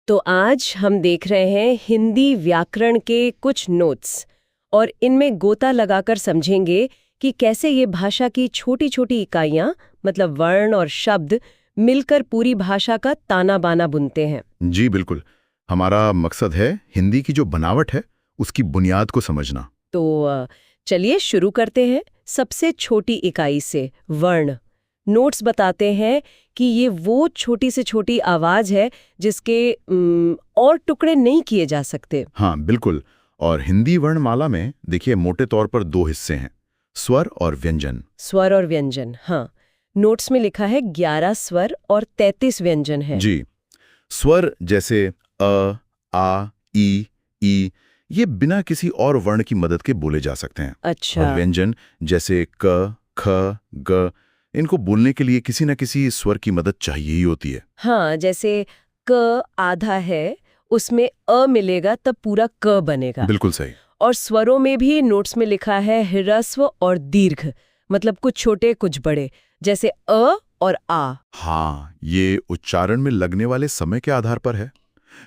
तो आज हम देख रहे हैं हिंदी व्याकरण के कुछ नोट्स और इनमें गोता लगाकर समझेंगे कि कैसे ये भाषा की छोटी छोटी इकाइयां मतलब वर्ण और शब्द मिलकर पूरी भाषा का ताना बाना बुनते हैं। जी बिल्कुल। हमारा मकसद है हिंदी की जो बनावट है उसकी बुनियाद को समझना। तो चलिए शुरू करते हैं सबसे छोटी इकाई से, वर्ण। नोट्स बताते हैं कि ये वो छोटी से छोटी आवाज है जिसके और टुकड़े नहीं किए जा सकते। हाँ बिल्कुल। और हिंदी वर्णमाला में देखिए मोटे तौर पर दो हिस्से हैं, स्वर और व्यंजन। स्वर और व्यंजन, हाँ। नोट्स में लिखा है 11 स्वर और 33 व्यंजन है। जी। स्वर जैसे अ, आ, ई, ये बिना किसी और वर्ण की मदद के बोले जा सकते हैं। अच्छा। और व्यंजन जैसे क, ख, ग, इनको बोलने के लिए किसी न किसी स्वर की मदद चाहिए ही होती है। हाँ, जैसे क आधा है, उसमें अ मिलेगा तब पूरा क बनेगा। बिल्कुल सही। और स्वरों में भी नोट्स में लिखा है ह्रस्व और दीर्घ, मतलब कुछ छोटे कुछ बड़े, जैसे अ और आ। हाँ, ये उच्चारण में लगने वाले समय के आधार पर है।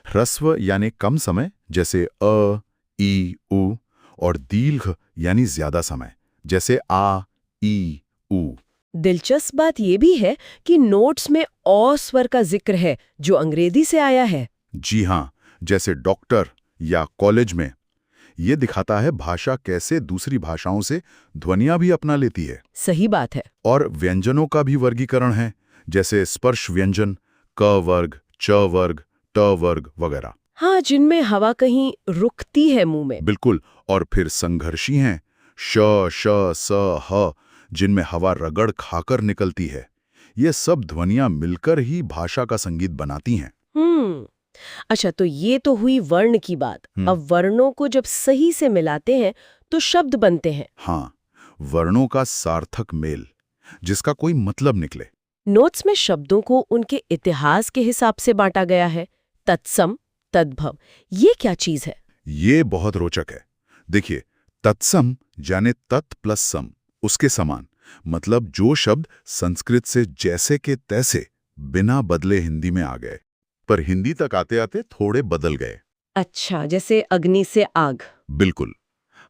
ह्रस्व यानी कम समय जैसे अ, ई, उ, और दीर्घ यानी ज्यादा समय जैसे आ, ई, उ। दिलचस्प बात यह भी है कि नोट्स में अ स्वर का जिक्र है जो अंग्रेजी से आया है। जी हाँ, जैसे डॉक्टर या कॉलेज में। ये दिखाता है भाषा कैसे दूसरी भाषाओं से ध्वनियां भी अपना लेती है। सही बात है। और व्यंजनों का भी वर्गीकरण है, जैसे स्पर्श व्यंजन क वर्ग, च वर्ग, ट वर्ग वगैरह। हाँ, जिनमें हवा कहीं रुकती है मुंह में। बिल्कुल। और फिर संघर्षी हैं श, श, स, ह, जिनमें हवा रगड़ खाकर निकलती है। ये सब ध्वनियां मिलकर ही भाषा का संगीत बनाती हैं। अच्छा, तो ये तो हुई वर्ण की बात। अब वर्णों को जब सही से मिलाते हैं तो शब्द बनते हैं। हाँ, वर्णों का सार्थक मेल, जिसका कोई मतलब निकले। नोट्स में शब्दों को उनके इतिहास के हिसाब से बांटा गया है। तत्सम, तद्भव, ये क्या चीज है? ये बहुत रोचक है। देखिए, तत्सम यानी तत् प्लस सम, उसके समान, मतलब जो शब्द संस्कृत से जैसे के तैसे बिना बदले हिंदी में आ गए, पर हिंदी तक आते आते थोड़े बदल गए। अच्छा, जैसे अग्नि से आग। बिल्कुल।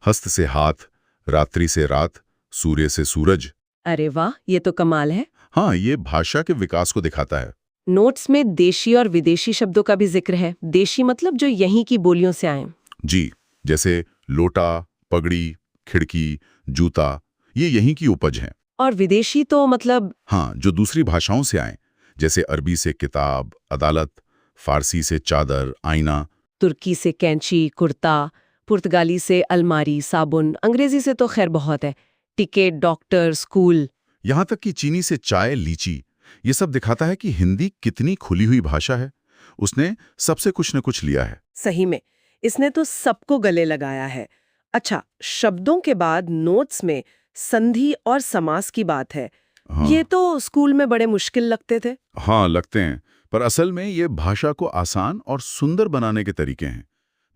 हस्त से हाथ, रात्रि से रात, सूर्य से सूरज। अरे वाह, ये तो कमाल है। हाँ, ये भाषा के विकास को दिखाता है। नोट्स में देशी और विदेशी शब्दों का भी जिक्र है। देशी मतलब जो यहीं की बोलियों से आए। जी, जैसे लोटा, पगड़ी, खिड़की, जूता, ये यहीं की उपज हैं। और विदेशी तो मतलब? हाँ, जो दूसरी भाषाओं से आए, जैसे अरबी से किताब, अदालत, फारसी से चादर, आईना। तुर्की से कैंची, कुर्ता, पुर्तगाली से अलमारी, साबुन, अंग्रेजी से तो खैर बहुत है, टिकट, डॉक्टर, स्कूल। यहाँ तक कि चीनी से चाय, लीची। ये सब दिखाता है कि हिंदी कितनी खुली हुई भाषा है। उसने सबसे कुछ न कुछ लिया है। सही में, इसने तो सबको गले लगाया है। अच्छा, शब्दों के बाद नोट्स में संधि और समास की बात है। हाँ। ये तो स्कूल में बड़े मुश्किल लगते थे। हाँ, लगते हैं, पर असल में ये भाषा को आसान और सुंदर बनाने के तरीके हैं।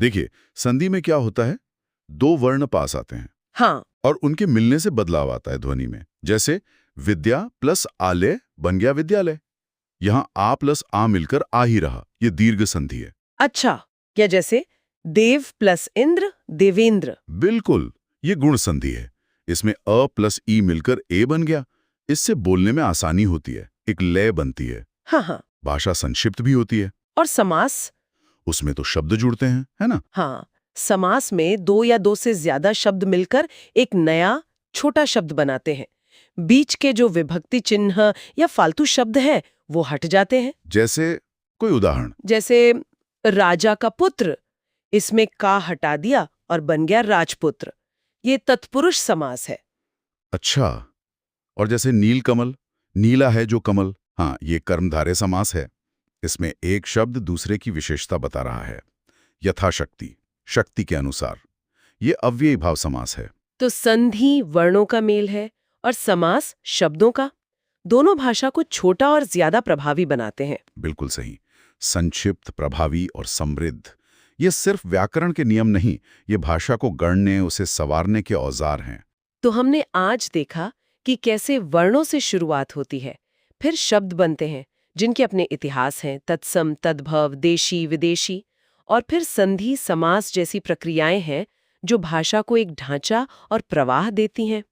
देखिए, संधि में क्या होता है, दो वर्ण पास आते हैं। हाँ। और उनके मिलने से बदलाव आता है ध्वनि में। जैसे विद्या प्लस आले बन गया विद्यालय। यहाँ आ प्लस आ मिलकर आ ही रहा, ये दीर्घ संधि है। अच्छा, या जैसे देव प्लस इंद्र, देवेंद्र। बिल्कुल, ये गुण संधि है। इसमें अ प्लस ई मिलकर ए बन गया। इससे बोलने में आसानी होती है, एक लय बनती है। हाँ हाँ। भाषा संक्षिप्त भी होती है। और समास? उसमें तो शब्द जुड़ते हैं, है ना? हाँ, समास में दो या दो से ज्यादा शब्द मिलकर एक नया छोटा शब्द बनाते हैं। बीच के जो विभक्ति चिन्ह या फालतू शब्द है वो हट जाते हैं। जैसे कोई उदाहरण? जैसे राजा का पुत्र, इसमें का हटा दिया और बन गया राजपुत्र। ये तत्पुरुष समास है। अच्छा। और जैसे नीलकमल, नीला है जो कमल, हाँ, ये कर्मधारय समास है। इसमें एक शब्द दूसरे की विशेषता बता रहा है। यथाशक्ति, शक्ति के अनुसार। ये अव्ययी भाव समास है। तो संधि वर्णों का मेल है और समास शब्दों का। दोनों भाषा को छोटा और ज्यादा प्रभावी बनाते हैं। बिल्कुल सही। संक्षिप्त, प्रभावी और समृद्ध, ये सिर्फ व्याकरण के नियम नहीं, ये भाषा को गढ़ने, उसे संवारने के औजार हैं। तो हमने आज देखा कि कैसे वर्णों से शुरुआत होती है, फिर शब्द बनते हैं जिनके अपने इतिहास हैं, तत्सम, तद्भव, देशी, विदेशी, और फिर संधि, समास जैसी प्रक्रियाएं हैं जो भाषा को एक ढांचा और प्रवाह देती हैं।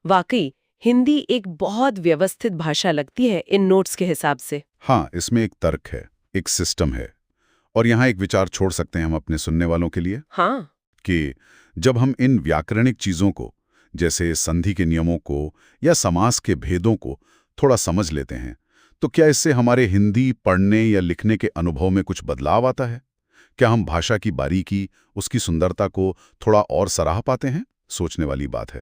वाकई हिंदी एक बहुत व्यवस्थित भाषा लगती है इन नोट्स के हिसाब से। हाँ, इसमें एक तर्क है, एक सिस्टम है। और यहाँ एक विचार छोड़ सकते हैं हम अपने सुनने वालों के लिए हाँ, कि जब हम इन व्याकरणिक चीज़ों को, जैसे संधि के नियमों को या समास के भेदों को थोड़ा समझ लेते हैं, तो क्या इससे हमारे हिंदी पढ़ने या लिखने के अनुभव में कुछ बदलाव आता है? क्या हम भाषा की बारीकी, उसकी सुंदरता को थोड़ा और सराह पाते हैं? सोचने वाली बात है।